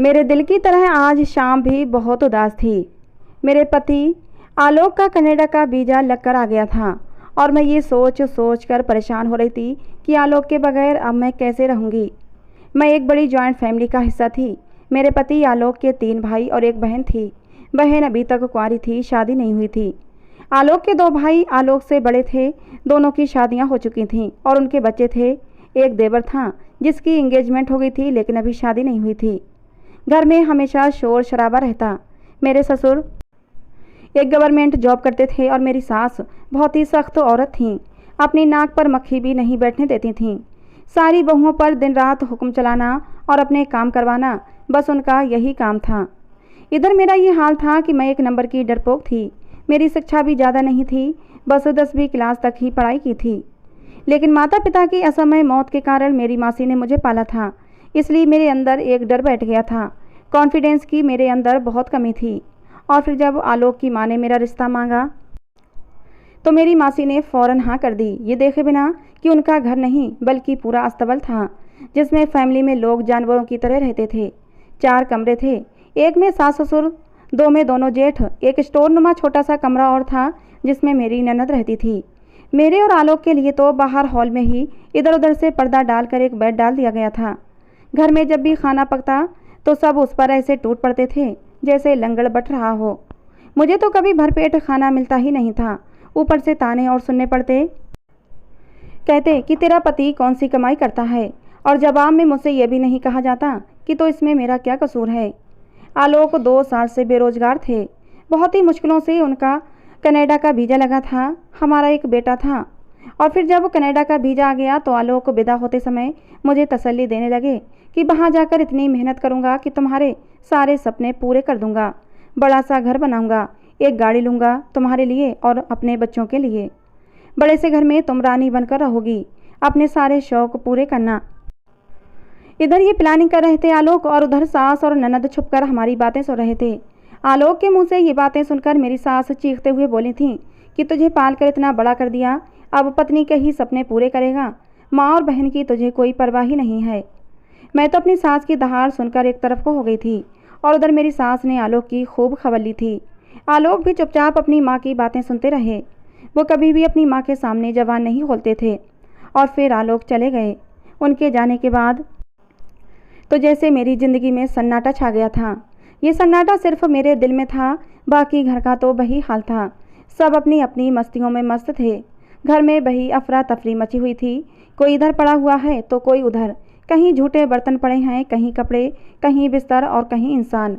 मेरे दिल की तरह आज शाम भी बहुत उदास थी। मेरे पति आलोक का कनाडा का वीज़ा लगकर आ गया था और मैं ये सोच सोच कर परेशान हो रही थी कि आलोक के बगैर अब मैं कैसे रहूँगी। मैं एक बड़ी जॉइंट फैमिली का हिस्सा थी। मेरे पति आलोक के 3 भाई और एक बहन थी। बहन अभी तक कुंवारी थी, शादी नहीं हुई थी। आलोक के 2 भाई आलोक से बड़े थे, दोनों की शादियां हो चुकी थीं और उनके बच्चे थे। एक देवर था जिसकी एंगेजमेंट हो गई थी लेकिन अभी शादी नहीं हुई थी। घर में हमेशा शोर शराबा रहता। मेरे ससुर एक गवर्नमेंट जॉब करते थे और मेरी सास बहुत ही सख्त औरत थीं। अपनी नाक पर मक्खी भी नहीं बैठने देती थीं। सारी बहुओं पर दिन रात हुक्म चलाना और अपने काम करवाना, बस उनका यही काम था। इधर मेरा ये हाल था कि मैं एक नंबर की डरपोक थी। मेरी शिक्षा भी ज़्यादा नहीं थी, बस 10वीं क्लास तक ही पढ़ाई की थी। लेकिन माता पिता की असमय मौत के कारण मेरी मासी ने मुझे पाला था, इसलिए मेरे अंदर एक डर बैठ गया था। कॉन्फिडेंस की मेरे अंदर बहुत कमी थी। और फिर जब आलोक की माँ ने मेरा रिश्ता मांगा तो मेरी मासी ने फ़ौरन हाँ कर दी, ये देखे बिना कि उनका घर नहीं बल्कि पूरा अस्तबल था, जिसमें फैमिली में लोग जानवरों की तरह रहते थे। 4 कमरे थे, एक में सास ससुर, 2 में दोनों जेठ, एक स्टोर नुमा छोटा सा कमरा और था जिसमें मेरी ननद रहती थी। मेरे और आलोक के लिए तो बाहर हॉल में ही इधर उधर से पर्दा डालकर एक बेड डाल दिया गया था। घर में जब भी खाना पकता तो सब उस पर ऐसे टूट पड़ते थे जैसे लंगड़ बट रहा हो। मुझे तो कभी भरपेट खाना मिलता ही नहीं था, ऊपर से ताने और सुनने पड़ते। कहते कि तेरा पति कौन सी कमाई करता है, और जवाब में मुझसे यह भी नहीं कहा जाता कि तो इसमें मेरा क्या कसूर है। आलोक 2 साल से बेरोजगार थे। बहुत ही मुश्किलों से उनका कनाडा का वीज़ा लगा था। हमारा एक बेटा था। और फिर जब कनाडा का वीज़ा आ गया तो आलोक विदा होते समय मुझे तसल्ली देने लगे कि वहाँ जाकर इतनी मेहनत करूँगा कि तुम्हारे सारे सपने पूरे कर दूँगा। बड़ा सा घर बनाऊँगा, एक गाड़ी लूँगा तुम्हारे लिए और अपने बच्चों के लिए। बड़े से घर में तुम रानी बनकर रहोगी, अपने सारे शौक पूरे करना। इधर ये प्लानिंग कर रहे थे आलोक और उधर सास और ननद छुपकर हमारी बातें सुन रहे थे। आलोक के मुंह से ये बातें सुनकर मेरी सास चीखते हुए बोली थी कि तुझे पाल कर इतना बड़ा कर दिया, अब पत्नी के ही सपने पूरे करेगा। माँ और बहन की तुझे कोई परवाह ही नहीं है। मैं तो अपनी सास की दहाड़ सुनकर एक तरफ को हो गई थी और उधर मेरी सास ने आलोक की खूब खबर ली थी। आलोक भी चुपचाप अपनी माँ की बातें सुनते रहे। वो कभी भी अपनी माँ के सामने जबान नहीं खोलते थे। और फिर आलोक चले गए। उनके जाने के बाद तो जैसे मेरी ज़िंदगी में सन्नाटा छा गया था। ये सन्नाटा सिर्फ मेरे दिल में था, बाकी घर का तो वही हाल था। सब अपनी अपनी मस्तियों में मस्त थे। घर में वही अफरा तफरी मची हुई थी। कोई इधर पड़ा हुआ है तो कोई उधर। कहीं झूठे बर्तन पड़े हैं, कहीं कपड़े, कहीं बिस्तर और कहीं इंसान।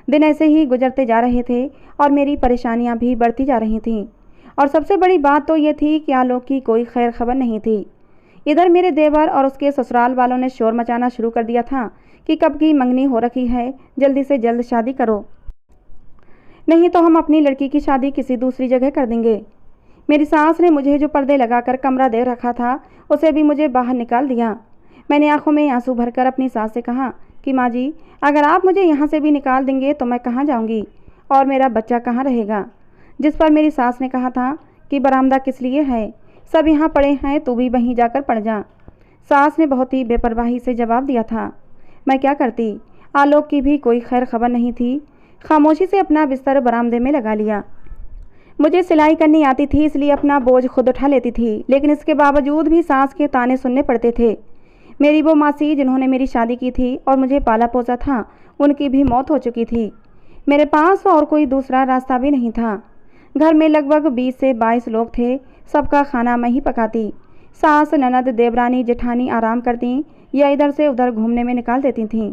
दिन ऐसे ही गुजरते जा रहे थे और मेरी परेशानियां भी बढ़ती जा रही थीं। और सबसे बड़ी बात तो ये थी कि आलोक की कोई खैर खबर नहीं थी। इधर मेरे देवर और उसके ससुराल वालों ने शोर मचाना शुरू कर दिया था कि कब की मंगनी हो रखी है, जल्दी से जल्द शादी करो, नहीं तो हम अपनी लड़की की शादी किसी दूसरी जगह कर देंगे। मेरी सास ने मुझे जो पर्दे लगाकर कमरा दे रखा था उसे भी मुझे बाहर निकाल दिया। मैंने आंखों में आंसू भरकर अपनी सास से कहा कि माँ जी, अगर आप मुझे यहाँ से भी निकाल देंगे तो मैं कहाँ जाऊँगी और मेरा बच्चा कहाँ रहेगा। जिस पर मेरी सास ने कहा था कि बरामदा किस लिए है, सब यहाँ पड़े हैं, तू भी वहीं जाकर पड़ जा। सास ने बहुत ही बेपरवाही से जवाब दिया था। मैं क्या करती, आलोक की भी कोई खैर खबर नहीं थी। खामोशी से अपना बिस्तर बरामदे में लगा लिया। मुझे सिलाई करनी आती थी इसलिए अपना बोझ खुद उठा लेती थी, लेकिन इसके बावजूद भी सास के ताने सुनने पड़ते थे। मेरी वो मासी जिन्होंने मेरी शादी की थी और मुझे पाला पोसा था, उनकी भी मौत हो चुकी थी। मेरे पास और कोई दूसरा रास्ता भी नहीं था। घर में लगभग 20 से 22 लोग थे। सबका खाना मैं ही पकाती। सास, ननद, देवरानी, जेठानी आराम करती या इधर से उधर घूमने में निकाल देती थीं।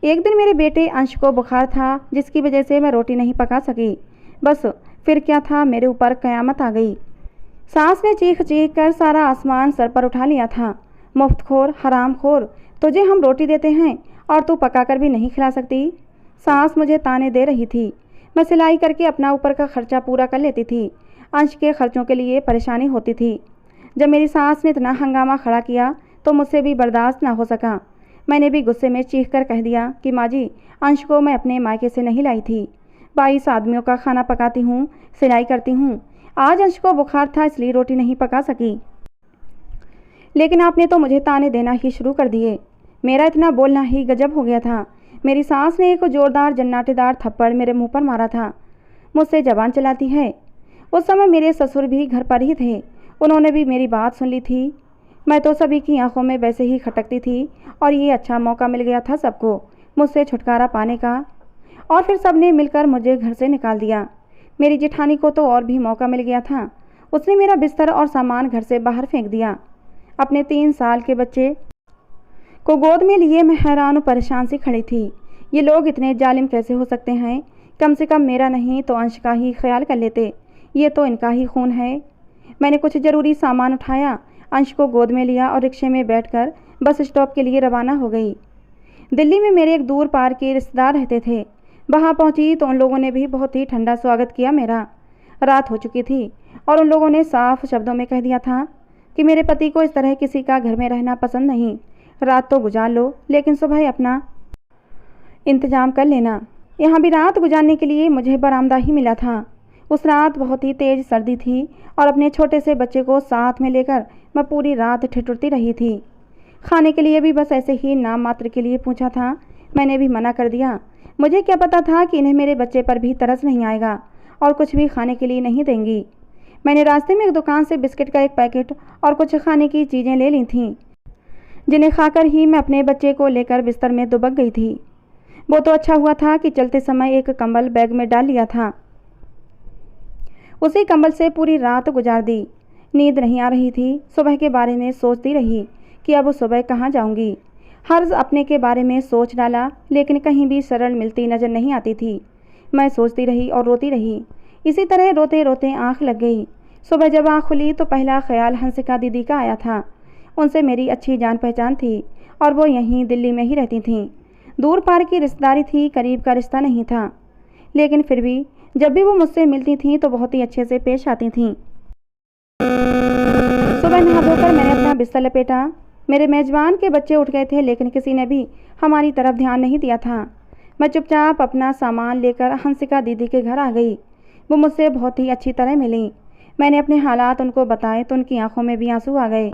एक दिन मेरे बेटे अंश को बुखार था, जिसकी वजह से मैं रोटी नहीं पका सकी। बस फिर क्या था, मेरे ऊपर कयामत आ गई। सास ने चीख चीख कर सारा आसमान सर पर उठा लिया था। मुफ्तखोर, हरामखोर, तुझे हम रोटी देते हैं और तू पकाकर भी नहीं खिला सकती। सास मुझे ताने दे रही थी। मैं सिलाई करके अपना ऊपर का खर्चा पूरा कर लेती थी। अंश के खर्चों के लिए परेशानी होती थी। जब मेरी सास ने इतना हंगामा खड़ा किया तो मुझसे भी बर्दाश्त ना हो सका। मैंने भी गुस्से में चीख कर कह दिया कि माँ जी, अंश को मैं अपने मायके से नहीं लाई थी। 22 आदमियों का खाना पकाती हूँ, सिलाई करती हूँ। आज अंश को बुखार था इसलिए रोटी नहीं पका सकी। लेकिन आपने तो मुझे ताने देना ही शुरू कर दिए। मेरा इतना बोलना ही गजब हो गया था। मेरी सास ने एक जोरदार जन्नाटेदार थप्पड़ मेरे मुंह पर मारा था। मुझसे जबान चलाती है। उस समय मेरे ससुर भी घर पर ही थे। उन्होंने भी मेरी बात सुन ली थी। मैं तो सभी की आंखों में वैसे ही खटकती थी और ये अच्छा मौका मिल गया था सबको मुझसे छुटकारा पाने का। और फिर सबने मिलकर मुझे घर से निकाल दिया। मेरी जेठानी को तो और भी मौका मिल गया था। उसने मेरा बिस्तर और सामान घर से बाहर फेंक दिया। अपने 3 साल के बच्चे को गोद में लिए मैं हैरान और परेशान सी खड़ी थी। ये लोग इतने जालिम कैसे हो सकते हैं? कम से कम मेरा नहीं तो अंश का ही ख्याल कर लेते। ये तो इनका ही खून है। मैंने कुछ ज़रूरी सामान उठाया, अंश को गोद में लिया और रिक्शे में बैठकर बस स्टॉप के लिए रवाना हो गई। दिल्ली में मेरे एक दूर पार के रिश्तेदार रहते थे। वहाँ पहुँची तो उन लोगों ने भी बहुत ही ठंडा स्वागत किया मेरा। रात हो चुकी थी और उन लोगों ने साफ शब्दों में कह दिया था कि मेरे पति को इस तरह किसी का घर में रहना पसंद नहीं। रात तो गुजार लो लेकिन सुबह अपना इंतजाम कर लेना। यहाँ भी रात गुजारने के लिए मुझे बरामदा ही मिला था। उस रात बहुत ही तेज़ सर्दी थी और अपने छोटे से बच्चे को साथ में लेकर मैं पूरी रात ठिठुरती रही थी। खाने के लिए भी बस ऐसे ही नाम मात्र के लिए पूछा था। मैंने भी मना कर दिया। मुझे क्या पता था कि इन्हें मेरे बच्चे पर भी तरस नहीं आएगा और कुछ भी खाने के लिए नहीं देंगी। मैंने रास्ते में एक दुकान से बिस्किट का एक पैकेट और कुछ खाने की चीज़ें ले ली थीं, जिन्हें खाकर ही मैं अपने बच्चे को लेकर बिस्तर में दुबक गई थी। वो तो अच्छा हुआ था कि चलते समय एक कंबल बैग में डाल लिया था। उसी कंबल से पूरी रात गुजार दी। नींद नहीं आ रही थी। सुबह के बारे में सोचती रही कि अब सुबह कहाँ जाऊँगी। हर अपने के बारे में सोच डाला लेकिन कहीं भी सरल मिलती नज़र नहीं आती थी। मैं सोचती रही और रोती रही। इसी तरह रोते रोते आँख लग गई। सुबह जब आँख खुली तो पहला ख्याल हंसिका दीदी का आया था। उनसे मेरी अच्छी जान पहचान थी और वो यहीं दिल्ली में ही रहती थीं। दूर पार की रिश्तेदारी थी, करीब का रिश्ता नहीं था। लेकिन फिर भी जब भी वो मुझसे मिलती थीं तो बहुत ही अच्छे से पेश आती थीं। सुबह नहा धोकर मैंने अपना बिस्तर लपेटा। मेरे मेजबान के बच्चे उठ गए थे लेकिन किसी ने भी हमारी तरफ ध्यान नहीं दिया था। मैं चुपचाप अपना सामान लेकर हंसिका दीदी के घर आ गई। वो मुझसे बहुत ही अच्छी तरह मिली। मैंने अपने हालात उनको बताए तो उनकी आंखों में भी आंसू आ गए।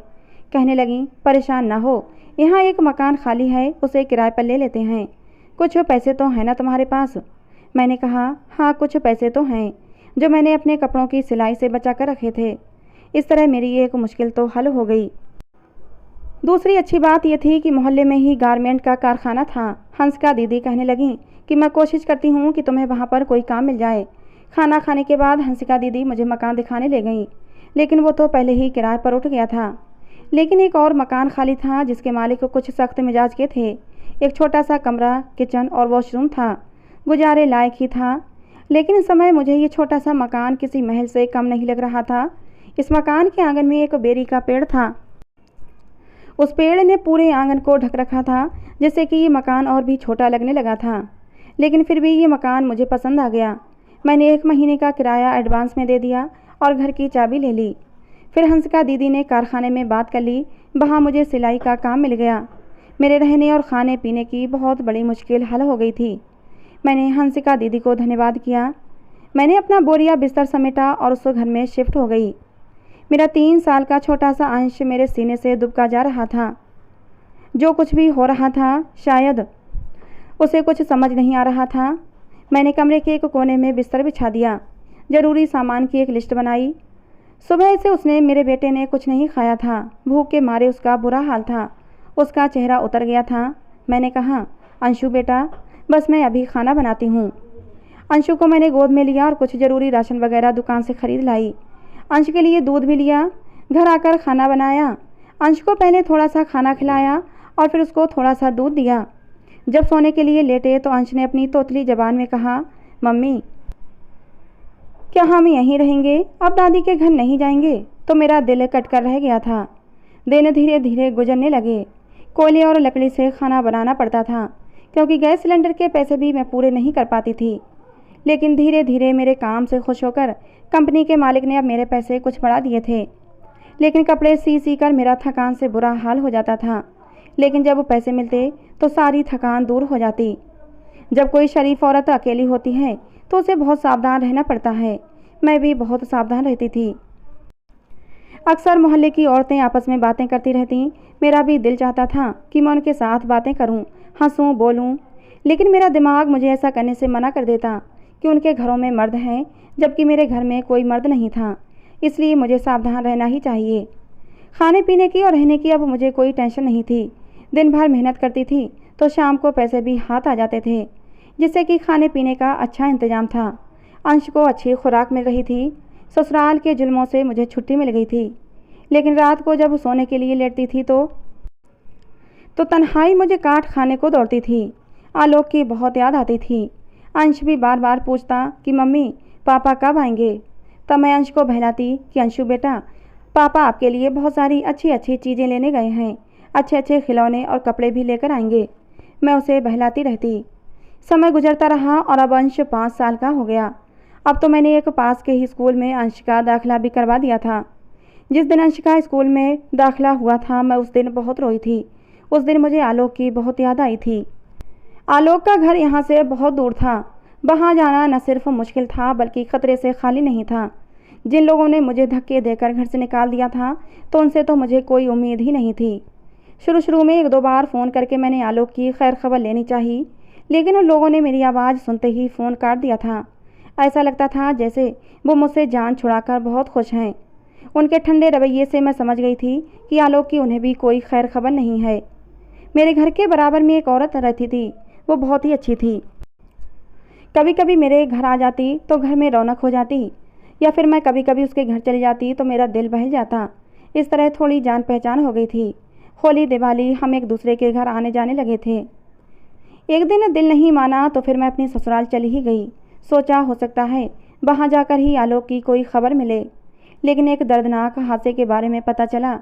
कहने लगी, परेशान ना हो, यहाँ एक मकान खाली है, उसे किराए पर ले लेते हैं। कुछ पैसे तो हैं ना तुम्हारे पास? मैंने कहा, हाँ कुछ पैसे तो हैं जो मैंने अपने कपड़ों की सिलाई से बचा कर रखे थे। इस तरह मेरी एक मुश्किल तो हल हो गई। दूसरी अच्छी बात यह थी कि मोहल्ले में ही गारमेंट का कारखाना था। हंसिका दीदी कहने लगी कि मैं कोशिश करती हूँ कि तुम्हें वहाँ पर कोई काम मिल जाए। खाना खाने के बाद हंसिका दीदी मुझे मकान दिखाने ले गई, लेकिन वो तो पहले ही किराए पर उठ गया था। लेकिन एक और मकान खाली था जिसके मालिक कुछ सख्त मिजाज के थे। एक छोटा सा कमरा, किचन और वॉशरूम था। गुजारे लायक ही था। लेकिन इस समय मुझे ये छोटा सा मकान किसी महल से कम नहीं लग रहा था। इस मकान के आंगन में एक बेरी का पेड़ था। उस पेड़ ने पूरे आंगन को ढक रखा था, जिससे कि ये मकान और भी छोटा लगने लगा था। लेकिन फिर भी ये मकान मुझे पसंद आ गया। मैंने 1 महीने का किराया एडवांस में दे दिया और घर की चाबी ले ली। फिर हंसिका दीदी ने कारखाने में बात कर ली। वहाँ मुझे सिलाई का काम मिल गया। मेरे रहने और खाने पीने की बहुत बड़ी मुश्किल हल हो गई थी। मैंने हंसिका दीदी को धन्यवाद किया। मैंने अपना बोरिया बिस्तर समेटा और उस घर में शिफ्ट हो गई। मेरा 3 साल का छोटा सा अंश मेरे सीने से दुबका जा रहा था। जो कुछ भी हो रहा था शायद उसे कुछ समझ नहीं आ रहा था। मैंने कमरे के एक कोने में बिस्तर बिछा दिया। ज़रूरी सामान की एक लिस्ट बनाई। सुबह से उसने मेरे बेटे ने कुछ नहीं खाया था। भूख के मारे उसका बुरा हाल था। उसका चेहरा उतर गया था। मैंने कहा, अंशु बेटा, बस मैं अभी खाना बनाती हूँ। अंशु को मैंने गोद में लिया और कुछ ज़रूरी राशन वगैरह दुकान से ख़रीद लाई। अंश के लिए दूध भी लिया। घर आकर खाना बनाया। अंश को पहले थोड़ा सा खाना खिलाया और फिर उसको थोड़ा सा दूध दिया। जब सोने के लिए लेटे तो अंश ने अपनी तोतली ज़बान में कहा, मम्मी, क्या हम यहीं रहेंगे? अब दादी के घर नहीं जाएंगे? तो मेरा दिल कट कर रह गया था। दिन धीरे धीरे गुजरने लगे। कोयले और लकड़ी से खाना बनाना पड़ता था क्योंकि गैस सिलेंडर के पैसे भी मैं पूरे नहीं कर पाती थी। लेकिन धीरे धीरे मेरे काम से खुश होकर कंपनी के मालिक ने अब मेरे पैसे कुछ बढ़ा दिए थे। लेकिन कपड़े सी सी कर मेरा थकान से बुरा हाल हो जाता था। लेकिन जब पैसे मिलते तो सारी थकान दूर हो जाती। जब कोई शरीफ औरत अकेली होती है तो उसे बहुत सावधान रहना पड़ता है। मैं भी बहुत सावधान रहती थी। अक्सर मोहल्ले की औरतें आपस में बातें करती रहतीं। मेरा भी दिल चाहता था कि मैं उनके साथ बातें करूं, हंसूं, बोलूं। लेकिन मेरा दिमाग मुझे ऐसा करने से मना कर देता कि उनके घरों में मर्द हैं, जबकि मेरे घर में कोई मर्द नहीं था। इसलिए मुझे सावधान रहना ही चाहिए। खाने पीने की और रहने की अब मुझे कोई टेंशन नहीं थी। दिन भर मेहनत करती थी तो शाम को पैसे भी हाथ आ जाते थे, जिससे कि खाने पीने का अच्छा इंतजाम था। अंश को अच्छी खुराक मिल रही थी। ससुराल के जुल्मों से मुझे छुट्टी मिल गई थी। लेकिन रात को जब सोने के लिए लेटती थी तो तन्हाई मुझे काट खाने को दौड़ती थी। आलोक की बहुत याद आती थी। अंश भी बार बार पूछता कि मम्मी पापा कब आएंगे। तब मैं अंश को बहलाती कि अंशु बेटा, पापा आपके लिए बहुत सारी अच्छी अच्छी चीज़ें लेने गए हैं, अच्छे अच्छे खिलौने और कपड़े भी लेकर आएंगे। मैं उसे बहलाती रहती। समय गुजरता रहा और अब अंश 5 साल का हो गया। अब तो मैंने एक पास के ही स्कूल में अंश का दाखिला भी करवा दिया था। जिस दिन अंश का स्कूल में दाखिला हुआ था, मैं उस दिन बहुत रोई थी। उस दिन मुझे आलोक की बहुत याद आई थी। आलोक का घर यहाँ से बहुत दूर था। वहाँ जाना न सिर्फ मुश्किल था बल्कि खतरे से खाली नहीं था। जिन लोगों ने मुझे धक्के देकर घर से निकाल दिया था तो उनसे तो मुझे कोई उम्मीद ही नहीं थी। शुरू में 1-2 बार फ़ोन करके मैंने आलोक की खैर खबर लेनी चाहिए, लेकिन उन लोगों ने मेरी आवाज़ सुनते ही फ़ोन काट दिया था। ऐसा लगता था जैसे वो मुझसे जान छुड़ाकर बहुत खुश हैं। उनके ठंडे रवैये से मैं समझ गई थी कि आलोक की उन्हें भी कोई खैर खबर नहीं है। मेरे घर के बराबर में एक औरत रहती थी। वो बहुत ही अच्छी थी। कभी कभी मेरे घर आ जाती तो घर में रौनक हो जाती, या फिर मैं कभी कभी उसके घर चली जाती तो मेरा दिल बहल जाता। इस तरह थोड़ी जान पहचान हो गई थी। होली दिवाली हम एक दूसरे के घर आने जाने लगे थे। एक दिन दिल नहीं माना तो फिर मैं अपनी ससुराल चली ही गई। सोचा हो सकता है वहाँ जाकर ही आलोक की कोई खबर मिले। लेकिन एक दर्दनाक हादसे के बारे में पता चला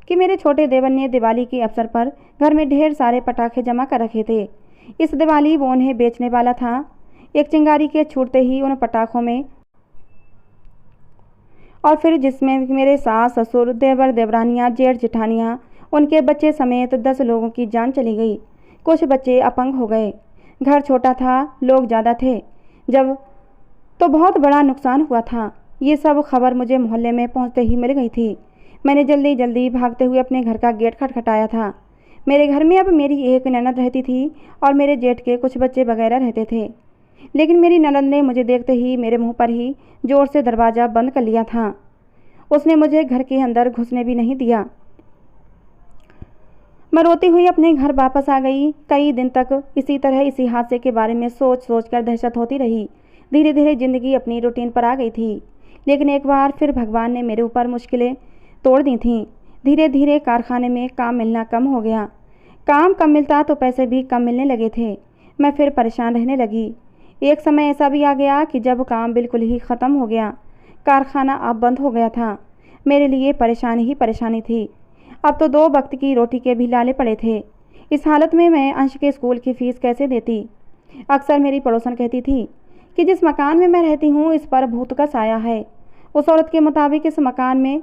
कि मेरे छोटे देवर ने दिवाली के अवसर पर घर में ढेर सारे पटाखे जमा कर रखे थे। इस दिवाली वो उन्हें बेचने वाला था। एक चिंगारी के छूटते ही उन पटाखों में और फिर जिसमें मेरे सास ससुर देवर देवरानियाँ जेठ जेठानियाँ उनके बच्चे समेत 10 लोगों की जान चली गई। कुछ बच्चे अपंग हो गए। घर छोटा था, लोग ज़्यादा थे जब तो बहुत बड़ा नुकसान हुआ था। ये सब खबर मुझे मोहल्ले में पहुंचते ही मिल गई थी। मैंने जल्दी जल्दी भागते हुए अपने घर का गेट खटखटाया था। मेरे घर में अब मेरी एक ननद रहती थी और मेरे जेठ के कुछ बच्चे वगैरह रहते थे। लेकिन मेरी ननद ने मुझे देखते ही मेरे मुंह पर ही जोर से दरवाज़ा बंद कर लिया था। उसने मुझे घर के अंदर घुसने भी नहीं दिया। मैं रोती हुई अपने घर वापस आ गई। कई दिन तक इसी तरह इसी हादसे के बारे में सोच सोच कर दहशत होती रही। धीरे धीरे ज़िंदगी अपनी रूटीन पर आ गई थी। लेकिन एक बार फिर भगवान ने मेरे ऊपर मुश्किलें तोड़ दी थीं। धीरे धीरे कारखाने में काम मिलना कम हो गया। काम कम मिलता तो पैसे भी कम मिलने लगे थे। मैं फिर परेशान रहने लगी। एक समय ऐसा भी आ गया कि जब काम बिल्कुल ही ख़त्म हो गया, कारखाना अब बंद हो गया था। मेरे लिए परेशानी ही परेशानी थी। अब तो 2 वक्त की रोटी के भी लाले पड़े थे। इस हालत में मैं अंश के स्कूल की फ़ीस कैसे देती। अक्सर मेरी पड़ोसन कहती थी कि जिस मकान में मैं रहती हूँ इस पर भूत का साया है। उस औरत के मुताबिक इस मकान में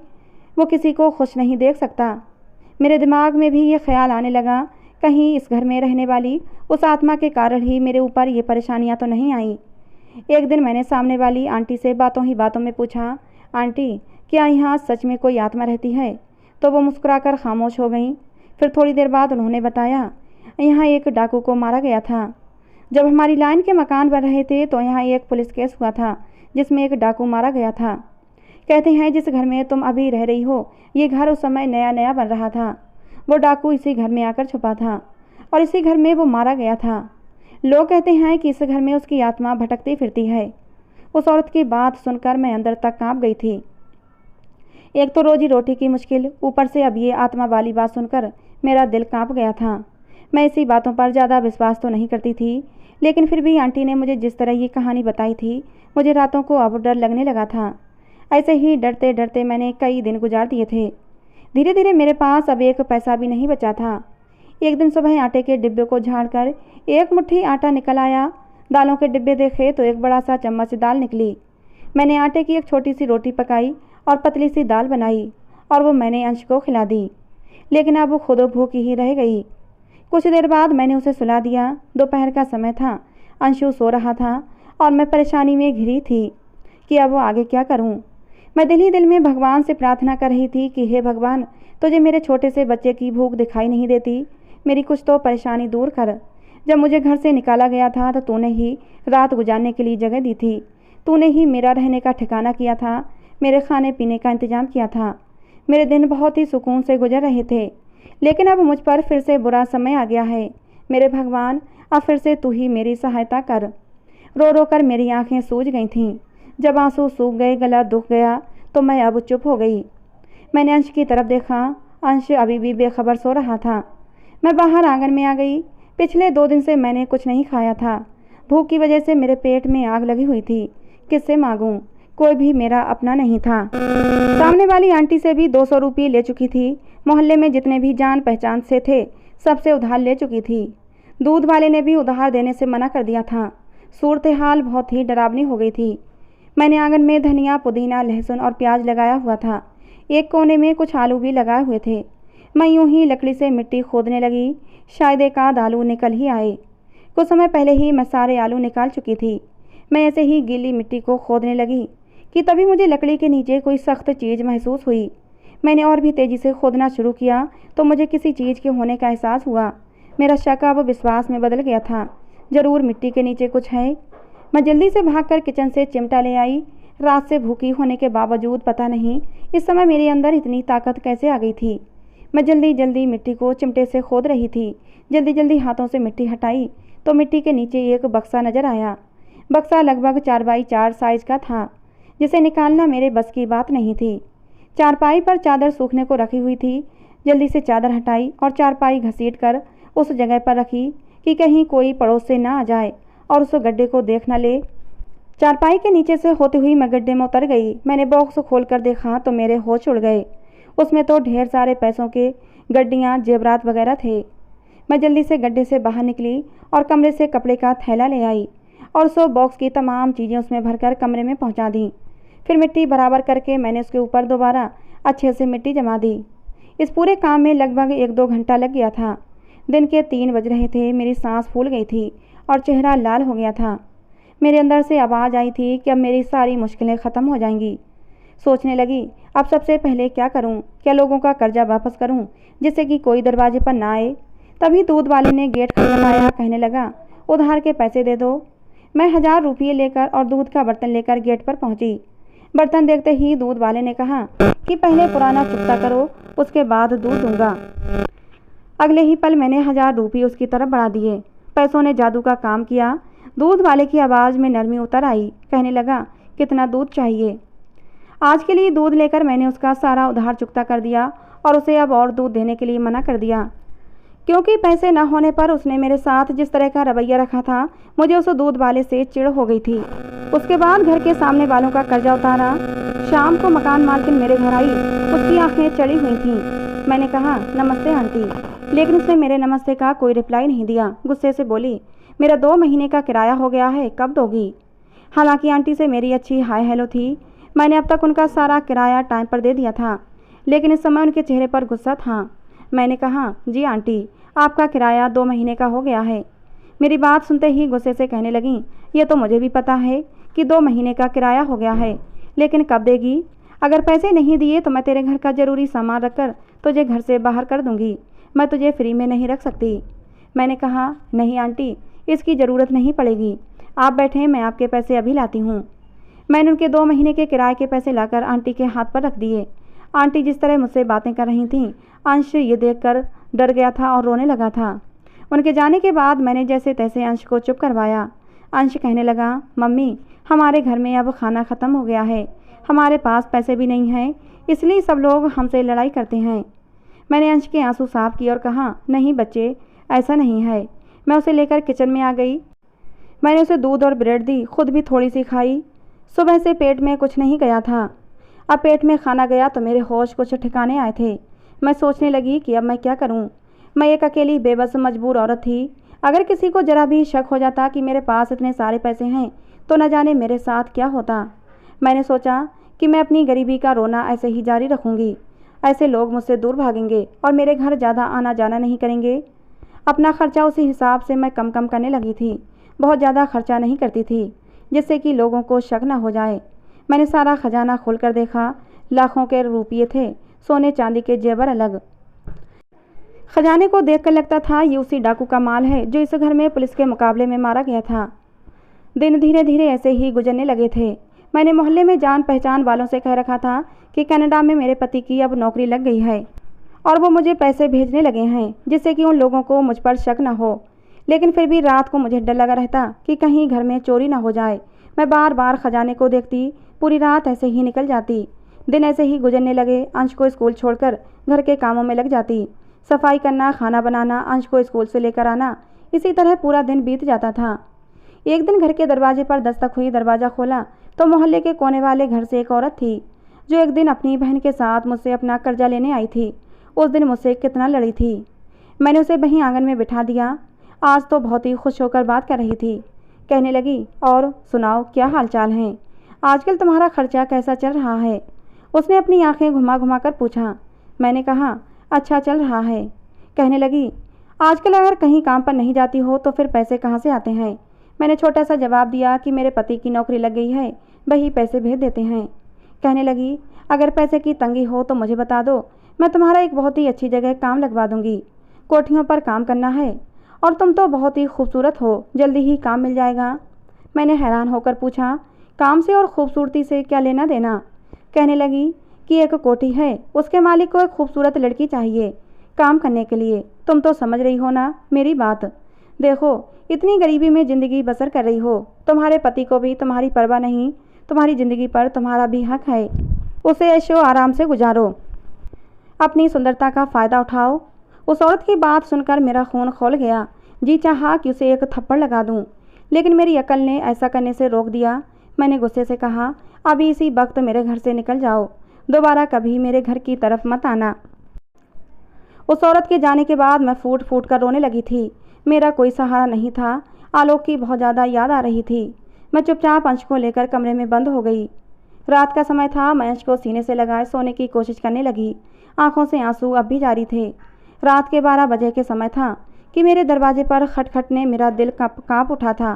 वो किसी को खुश नहीं देख सकता। मेरे दिमाग में भी ये ख्याल आने लगा, कहीं इस घर में रहने वाली उस आत्मा के कारण ही मेरे ऊपर ये परेशानियाँ तो नहीं आईं। एक दिन मैंने सामने वाली आंटी से बातों ही बातों में पूछा, आंटी क्या यहाँ सच में कोई आत्मा रहती है? तो वो मुस्कुराकर खामोश हो गईं। फिर थोड़ी देर बाद उन्होंने बताया, यहाँ एक डाकू को मारा गया था। जब हमारी लाइन के मकान बन रहे थे तो यहाँ एक पुलिस केस हुआ था जिसमें एक डाकू मारा गया था। कहते हैं जिस घर में तुम अभी रह रही हो ये घर उस समय नया नया बन रहा था। वो डाकू इसी घर में आकर छुपा था और इसी घर में वो मारा गया था। लोग कहते हैं कि इस घर में उसकी आत्मा भटकती फिरती है। उस औरत की बात सुनकर मैं अंदर तक कांप गई थी। एक तो रोजी रोटी की मुश्किल, ऊपर से अब ये आत्मा वाली बात सुनकर मेरा दिल कांप गया था। मैं इसी बातों पर ज़्यादा विश्वास तो नहीं करती थी, लेकिन फिर भी आंटी ने मुझे जिस तरह ये कहानी बताई थी मुझे रातों को अब डर लगने लगा था। ऐसे ही डरते डरते मैंने कई दिन गुजार दिए थे। धीरे धीरे मेरे पास अब एक पैसा भी नहीं बचा था। एक दिन सुबह आटे के डिब्बे को झाड़कर एक मुट्ठी आटा निकल आया। दालों के डिब्बे देखे तो एक बड़ा सा चम्मच दाल निकली। मैंने आटे की एक छोटी सी रोटी पकाई और पतली सी दाल बनाई और वो मैंने अंश को खिला दी। लेकिन अब वो खुद भूखी ही रह गई। कुछ देर बाद मैंने उसे सुला दिया। दोपहर का समय था, अंशु सो रहा था और मैं परेशानी में घिरी थी कि अब वो आगे क्या करूं। मैं दिल ही दिल में भगवान से प्रार्थना कर रही थी कि हे भगवान, तुझे मेरे छोटे से बच्चे की भूख दिखाई नहीं देती, मेरी कुछ तो परेशानी दूर कर। जब मुझे घर से निकाला गया था तो तूने ही रात गुजारने के लिए जगह दी थी, तूने ही मेरा रहने का ठिकाना किया था, मेरे खाने पीने का इंतजाम किया था। मेरे दिन बहुत ही सुकून से गुजर रहे थे, लेकिन अब मुझ पर फिर से बुरा समय आ गया है। मेरे भगवान, अब फिर से तू ही मेरी सहायता कर। रो रो कर मेरी आंखें सूज गई थीं। जब आंसू सूख गए, गला दुख गया, तो मैं अब चुप हो गई। मैंने अंश की तरफ देखा। अंश अभी भी बेखबर सो रहा था। मैं बाहर आंगन में आ गई। पिछले 2 दिन से मैंने कुछ नहीं खाया था। भूख की वजह से मेरे पेट में आग लगी हुई थी। किससे मांगूं? कोई भी मेरा अपना नहीं था। सामने वाली आंटी से भी 200 रुपये ले चुकी थी। मोहल्ले में जितने भी जान पहचान से थे, सबसे उधार ले चुकी थी। दूध वाले ने भी उधार देने से मना कर दिया था। सूरत हाल बहुत ही डरावनी हो गई थी। मैंने आंगन में धनिया, पुदीना, लहसुन और प्याज लगाया हुआ था। एक कोने में कुछ आलू भी लगाए हुए थे। मैं यूं ही लकड़ी से मिट्टी खोदने लगी। शायद एक आध आलू निकल ही आए। कुछ समय पहले ही मैं सारे आलू निकाल चुकी थी। मैं ऐसे ही गीली मिट्टी को खोदने लगी कि तभी मुझे लकड़ी के नीचे कोई सख्त चीज़ महसूस हुई। मैंने और भी तेज़ी से खोदना शुरू किया तो मुझे किसी चीज़ के होने का एहसास हुआ। मेरा शक अब विश्वास में बदल गया था। ज़रूर मिट्टी के नीचे कुछ है। मैं जल्दी से भागकर किचन से चिमटा ले आई। रात से भूखी होने के बावजूद पता नहीं इस समय मेरे अंदर इतनी ताकत कैसे आ गई थी। मैं जल्दी जल्दी मिट्टी को चिमटे से खोद रही थी। जल्दी जल्दी हाथों से मिट्टी हटाई तो मिट्टी के नीचे एक बक्सा नजर आया। बक्सा लगभग 4x4 साइज का था, जिसे निकालना मेरे बस की बात नहीं थी। चारपाई पर चादर सूखने को रखी हुई थी। जल्दी से चादर हटाई और चारपाई घसीट कर उस जगह पर रखी कि कहीं कोई पड़ोस से ना आ जाए और उस गड्ढे को देख न ले। चारपाई के नीचे से होती हुई मैं गड्ढे में उतर गई। मैंने बॉक्स खोलकर देखा तो मेरे होश उड़ गए। उसमें तो ढेर सारे पैसों के गड्डियाँ, जेवरात वगैरह थे। मैं जल्दी से गड्ढे से बाहर निकली और कमरे से कपड़े का थैला ले आई और उस बॉक्स की तमाम चीज़ें उसमें भरकर कमरे में पहुंचा दी। फिर मिट्टी बराबर करके मैंने उसके ऊपर दोबारा अच्छे से मिट्टी जमा दी। इस पूरे काम में लगभग 1-2 घंटा लग गया था। दिन के 3 बज रहे थे। मेरी सांस फूल गई थी और चेहरा लाल हो गया था। मेरे अंदर से आवाज़ आई थी कि अब मेरी सारी मुश्किलें ख़त्म हो जाएंगी। सोचने लगी, अब सबसे पहले क्या करूं? क्या लोगों का कर्जा वापस करूं जिससे कि कोई दरवाजे पर ना आए? तभी दूध वाले ने गेट खटखटाया। कहने लगा, उधार के पैसे दे दो। मैं 1000 रुपये लेकर और दूध का बर्तन लेकर गेट पर पहुंची। बर्तन देखते ही दूध वाले ने कहा कि पहले पुराना चुकता करो, उसके बाद दूध दूंगा। अगले ही पल मैंने 1000 रुपये उसकी तरफ बढ़ा दिए। पैसों ने जादू का काम किया। दूध वाले की आवाज़ में नरमी उतर आई। कहने लगा, कितना दूध चाहिए? आज के लिए दूध लेकर मैंने उसका सारा उधार चुकता कर दिया और उसे अब और दूध देने के लिए मना कर दिया, क्योंकि पैसे न होने पर उसने मेरे साथ जिस तरह का रवैया रखा था, मुझे उस दूध वाले से चिढ़ हो गई थी। उसके बाद घर के सामने वालों का कर्जा उतारा। शाम को मकान मालकिन मेरे घर आई। उसकी आंखें चढ़ी हुई थीं। मैंने कहा, नमस्ते आंटी, लेकिन उसने मेरे नमस्ते का कोई रिप्लाई नहीं दिया। गुस्से से बोली, मेरा 2 महीने का किराया हो गया है, कब दोगी? हालांकि आंटी से मेरी अच्छी हाय हेलो थी। मैंने अब तक उनका सारा किराया टाइम पर दे दिया था, लेकिन इस समय उनके चेहरे पर गुस्सा था। मैंने कहा, जी आंटी, आपका किराया 2 महीने का हो गया है। मेरी बात सुनते ही गुस्से से कहने लगी, ये तो मुझे भी पता है कि 2 महीने का किराया हो गया है, लेकिन कब देगी? अगर पैसे नहीं दिए तो मैं तेरे घर का ज़रूरी सामान रखकर तुझे घर से बाहर कर दूंगी। मैं तुझे फ्री में नहीं रख सकती। मैंने कहा, नहीं आंटी, इसकी ज़रूरत नहीं पड़ेगी। आप बैठें, मैं आपके पैसे अभी लाती हूँ। मैंने उनके 2 महीने के किराए के पैसे लाकर आंटी के हाथ पर रख दिए। आंटी जिस तरह मुझसे बातें कर रही थीं, अंश ये देखकर डर गया था और रोने लगा था। उनके जाने के बाद मैंने जैसे तैसे अंश को चुप करवाया। अंश कहने लगा, मम्मी, हमारे घर में अब खाना ख़त्म हो गया है, हमारे पास पैसे भी नहीं हैं, इसलिए सब लोग हमसे लड़ाई करते हैं। मैंने अंश के आंसू साफ किए और कहा, नहीं बच्चे, ऐसा नहीं है। मैं उसे लेकर किचन में आ गई। मैंने उसे दूध और ब्रेड दी, खुद भी थोड़ी सी खाई। सुबह से पेट में कुछ नहीं गया था। अब पेट में खाना गया तो मेरे होश कुछ ठिकाने आए थे। मैं सोचने लगी कि अब मैं क्या करूं। मैं एक अकेली बेबस मजबूर औरत थी। अगर किसी को जरा भी शक हो जाता कि मेरे पास इतने सारे पैसे हैं तो न जाने मेरे साथ क्या होता। मैंने सोचा कि मैं अपनी गरीबी का रोना ऐसे ही जारी रखूंगी। ऐसे लोग मुझसे दूर भागेंगे और मेरे घर ज़्यादा आना जाना नहीं करेंगे। अपना खर्चा उसी हिसाब से मैं कम करने लगी थी। बहुत ज़्यादा खर्चा नहीं करती थी, जिससे कि लोगों को शक न हो जाए। मैंने सारा खजाना खोलकर देखा। लाखों के रुपये थे, सोने चांदी के जेवर अलग। खजाने को देखकर लगता था ये उसी डाकू का माल है जो इस घर में पुलिस के मुकाबले में मारा गया था। दिन धीरे धीरे ऐसे ही गुजरने लगे थे। मैंने मोहल्ले में जान पहचान वालों से कह रखा था कि कनाडा में मेरे पति की अब नौकरी लग गई है और वो मुझे पैसे भेजने लगे हैं जिससे कि उन लोगों को मुझ पर शक न हो। लेकिन फिर भी रात को मुझे डर लगा रहता कि कहीं घर में चोरी न हो जाए। मैं बार बार खजाने को देखती, पूरी रात ऐसे ही निकल जाती। दिन ऐसे ही गुजरने लगे। अंश को स्कूल छोड़कर घर के कामों में लग जाती। सफाई करना, खाना बनाना, अंश को स्कूल से लेकर आना, इसी तरह पूरा दिन बीत जाता था। एक दिन घर के दरवाजे पर दस्तक हुई। दरवाज़ा खोला तो मोहल्ले के कोने वाले घर से एक औरत थी जो एक दिन अपनी बहन के साथ मुझसे अपना कर्जा लेने आई थी। उस दिन मुझसे कितना लड़ी थी। मैंने उसे वहीं आंगन में बिठा दिया। आज तो बहुत ही खुश होकर बात कर रही थी। कहने लगी, और सुनाओ, क्या हालचाल है? आजकल तुम्हारा खर्चा कैसा चल रहा है? उसने अपनी आंखें घुमा घुमा कर पूछा। मैंने कहा, अच्छा चल रहा है। कहने लगी, आजकल अगर कहीं काम पर नहीं जाती हो तो फिर पैसे कहाँ से आते हैं? मैंने छोटा सा जवाब दिया कि मेरे पति की नौकरी लग गई है, वही पैसे भेज देते हैं। कहने लगी, अगर पैसे की तंगी हो तो मुझे बता दो, मैं तुम्हारा एक बहुत ही अच्छी जगह काम लगवा दूंगी। कोठियों पर काम करना है और तुम तो बहुत ही खूबसूरत हो, जल्दी ही काम मिल जाएगा। मैंने हैरान होकर पूछा, काम से और खूबसूरती से क्या लेना देना? कहने लगी कि एक कोठी है, उसके मालिक को एक खूबसूरत लड़की चाहिए काम करने के लिए। तुम तो समझ रही हो ना मेरी बात। देखो, इतनी गरीबी में ज़िंदगी बसर कर रही हो, तुम्हारे पति को भी तुम्हारी परवाह नहीं, तुम्हारी ज़िंदगी पर तुम्हारा भी हक है। उसे ऐशो आराम से गुजारो, अपनी सुंदरता का फ़ायदा उठाओ। उस औरत की बात सुनकर मेरा खून खौल गया। जी चाहा कि उसे एक थप्पड़ लगा दूं, लेकिन मेरी अकल ने ऐसा करने से रोक दिया। मैंने गुस्से से कहा, अभी इसी वक्त मेरे घर से निकल जाओ, दोबारा कभी मेरे घर की तरफ मत आना। उस औरत के जाने के बाद मैं फूट फूट कर रोने लगी थी। मेरा कोई सहारा नहीं था। आलोक की बहुत ज़्यादा याद आ रही थी। मैं चुपचाप अंश को लेकर कमरे में बंद हो गई। रात का समय था। मैं अंश को सीने से लगाए सोने की कोशिश करने लगी। आंखों से आंसू अब भी जारी थे। रात के 12 बजे के समय था कि मेरे दरवाजे पर खटखट ने मेरा दिल काँप उठा था।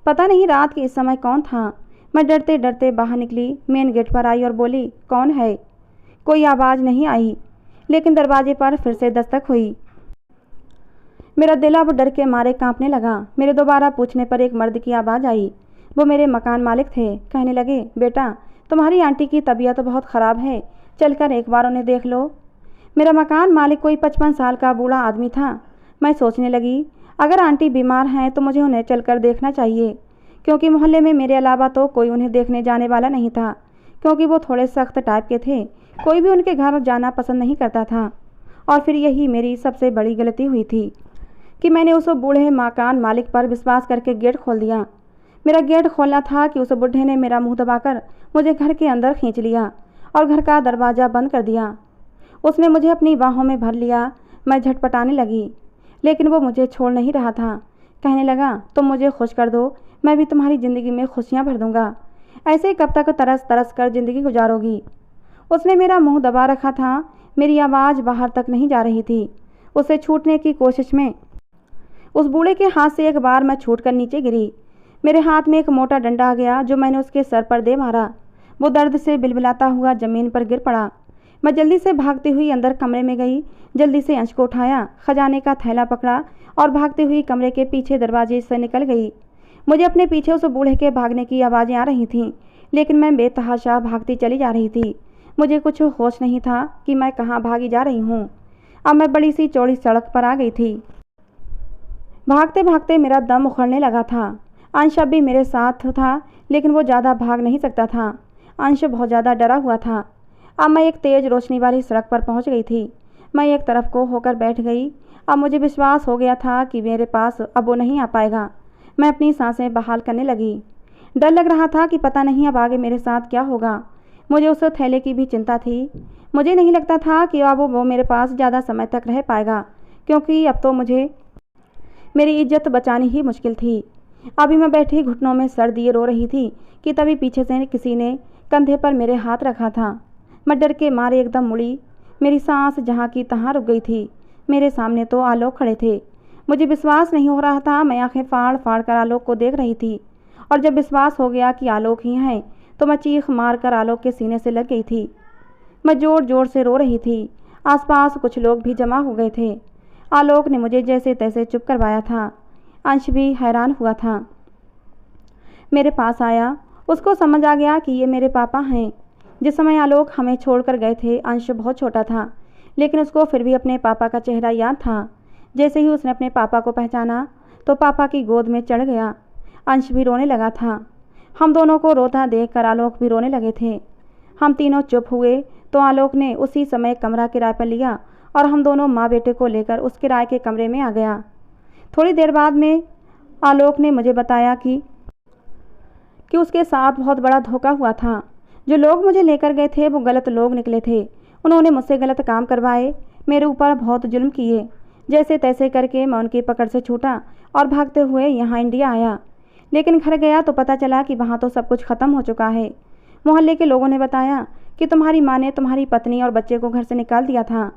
पता नहीं रात के इस समय कौन था। मैं डरते डरते बाहर निकली, मेन गेट पर आई और बोली, कौन है? कोई आवाज़ नहीं आई, लेकिन दरवाजे पर फिर से दस्तक हुई। मेरा दिल अब डर के मारे कांपने लगा। मेरे दोबारा पूछने पर एक मर्द की आवाज़ आई। वो मेरे मकान मालिक थे। कहने लगे, बेटा, तुम्हारी आंटी की तबीयत बहुत ख़राब है, चलकर एक बार उन्हें देख लो। मेरा मकान मालिक कोई 55 साल का बूढ़ा आदमी था। मैं सोचने लगी, अगर आंटी बीमार हैं तो मुझे उन्हें चलकर देखना चाहिए, क्योंकि मोहल्ले में मेरे अलावा तो कोई उन्हें देखने जाने वाला नहीं था, क्योंकि वो थोड़े सख्त टाइप के थे। कोई भी उनके घर जाना पसंद नहीं करता था। और फिर यही मेरी सबसे बड़ी गलती हुई थी कि मैंने उस बूढ़े मकान मालिक पर विश्वास करके गेट खोल दिया। मेरा गेट खोलना था कि उस बुढ़े ने मेरा मुंह दबाकर मुझे घर के अंदर खींच लिया और घर का दरवाज़ा बंद कर दिया। उसने मुझे अपनी बाहों में भर लिया। मैं झटपटाने लगी, लेकिन वो मुझे छोड़ नहीं रहा था। कहने लगा, तुम मुझे खुश कर दो, मैं भी तुम्हारी ज़िंदगी में खुशियाँ भर दूँगा। ऐसे कब तक तरस तरस कर ज़िंदगी गुजारोगी? उसने मेरा मुंह दबा रखा था। मेरी आवाज़ बाहर तक नहीं जा रही थी। उसे छूटने की कोशिश में उस बूढ़े के हाथ से एक बार मैं छूटकर नीचे गिरी। मेरे हाथ में एक मोटा डंडा आ गया जो मैंने उसके सर पर दे मारा। वो दर्द से बिलबिलाता हुआ ज़मीन पर गिर पड़ा। मैं जल्दी से भागती हुई अंदर कमरे में गई। जल्दी से अंश को उठाया, खजाने का थैला पकड़ा और भागती हुई कमरे के पीछे दरवाजे से निकल गई। मुझे अपने पीछे उस बूढ़े के भागने की आवाज़ें आ रही थीं, लेकिन मैं बेतहाशा भागती चली जा रही थी। मुझे कुछ होश नहीं था कि मैं कहाँ भागी जा रही हूँ। अब मैं बड़ी सी चौड़ी सड़क पर आ गई थी। भागते भागते मेरा दम उखड़ने लगा था। अंश अब भी मेरे साथ था, लेकिन वो ज़्यादा भाग नहीं सकता था। अंश बहुत ज़्यादा डरा हुआ था। अब मैं एक तेज़ रोशनी वाली सड़क पर पहुंच गई थी। मैं एक तरफ को होकर बैठ गई। अब मुझे विश्वास हो गया था कि मेरे पास अब वो नहीं आ पाएगा। मैं अपनी सांसें बहाल करने लगी। डर लग रहा था कि पता नहीं अब आगे मेरे साथ क्या होगा। मुझे उस थैले की भी चिंता थी। मुझे नहीं लगता था कि अब वो मेरे पास ज़्यादा समय तक रह पाएगा, क्योंकि अब तो मुझे मेरी इज्जत बचानी ही मुश्किल थी। अभी मैं बैठी घुटनों में सर दिए रो रही थी कि तभी पीछे से किसी ने कंधे पर मेरे हाथ रखा था। मैं डर के मारे एकदम मुड़ी। मेरी सांस जहाँ की तहाँ रुक गई थी। मेरे सामने तो आलोक खड़े थे। मुझे विश्वास नहीं हो रहा था। मैं आंखें फाड़ फाड़ कर आलोक को देख रही थी, और जब विश्वास हो गया कि आलोक ही हैं तो मैं चीख मार कर आलोक के सीने से लग गई थी। मैं ज़ोर ज़ोर से रो रही थी। आसपास कुछ लोग भी जमा हो गए थे। आलोक ने मुझे जैसे तैसे चुप करवाया था। अंश भी हैरान हुआ था। मेरे पास आया। उसको समझ आ गया कि ये मेरे पापा हैं। जिस समय आलोक हमें छोड़कर गए थे, अंश बहुत छोटा था, लेकिन उसको फिर भी अपने पापा का चेहरा याद था। जैसे ही उसने अपने पापा को पहचाना तो पापा की गोद में चढ़ गया। अंश भी रोने लगा था। हम दोनों को रोता देखकर आलोक भी रोने लगे थे। हम तीनों चुप हुए तो आलोक ने उसी समय कमरा किराए पर लिया और हम दोनों माँ बेटे को लेकर उस किराए के कमरे में आ गया। थोड़ी देर बाद में आलोक ने मुझे बताया कि उसके साथ बहुत बड़ा धोखा हुआ था। जो लोग मुझे लेकर गए थे वो गलत लोग निकले थे। उन्होंने मुझसे गलत काम करवाए, मेरे ऊपर बहुत जुल्म किए। जैसे तैसे करके मैं उनकी पकड़ से छूटा और भागते हुए यहाँ इंडिया आया। लेकिन घर गया तो पता चला कि वहाँ तो सब कुछ ख़त्म हो चुका है। मोहल्ले के लोगों ने बताया कि तुम्हारी माँ ने तुम्हारी पत्नी और बच्चे को घर से निकाल दिया था।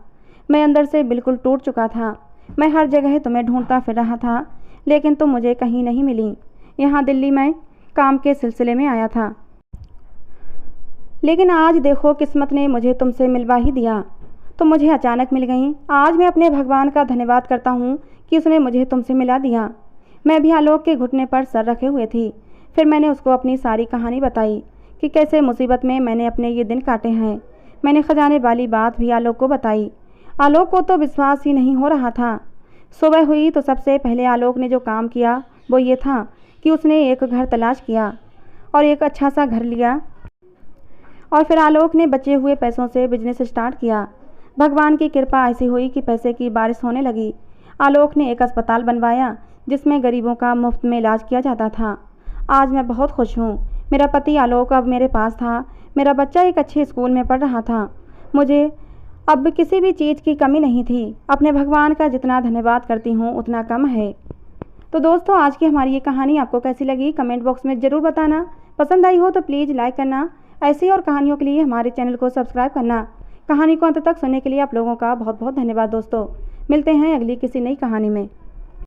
मैं अंदर से बिल्कुल टूट चुका था। मैं हर जगह तुम्हें ढूंढता फिर रहा था, लेकिन तुम मुझे कहीं नहीं मिली। यहाँ दिल्ली में काम के सिलसिले में आया था, लेकिन आज देखो किस्मत ने मुझे तुमसे मिलवा ही दिया। तुम मुझे अचानक मिल गई। आज मैं अपने भगवान का धन्यवाद करता हूँ कि उसने मुझे तुमसे मिला दिया। मैं भी आलोक के घुटने पर सर रखे हुए थी। फिर मैंने उसको अपनी सारी कहानी बताई कि कैसे मुसीबत में मैंने अपने ये दिन काटे हैं। मैंने खजाने वाली बात भी आलोक को बताई। आलोक को तो विश्वास ही नहीं हो रहा था। सुबह हुई तो सबसे पहले आलोक ने जो काम किया वो ये था कि उसने एक घर तलाश किया और एक अच्छा सा घर लिया और फिर आलोक ने बचे हुए पैसों से बिजनेस स्टार्ट किया। भगवान की कृपा ऐसी हुई कि पैसे की बारिश होने लगी। आलोक ने एक अस्पताल बनवाया जिसमें गरीबों का मुफ्त में इलाज किया जाता था। आज मैं बहुत खुश हूँ। मेरा पति आलोक अब मेरे पास था। मेरा बच्चा एक अच्छे स्कूल में पढ़ रहा था। मुझे अब किसी भी चीज़ की कमी नहीं थी। अपने भगवान का जितना धन्यवाद करती हूँ उतना कम है। तो दोस्तों, आज की हमारी ये कहानी आपको कैसी लगी कमेंट बॉक्स में ज़रूर बताना। पसंद आई हो तो प्लीज़ लाइक करना। ऐसी और कहानियों के लिए हमारे चैनल को सब्सक्राइब करना। कहानी को अंत तक सुनने के लिए आप लोगों का बहुत बहुत धन्यवाद दोस्तों। मिलते हैं अगली किसी नई कहानी में।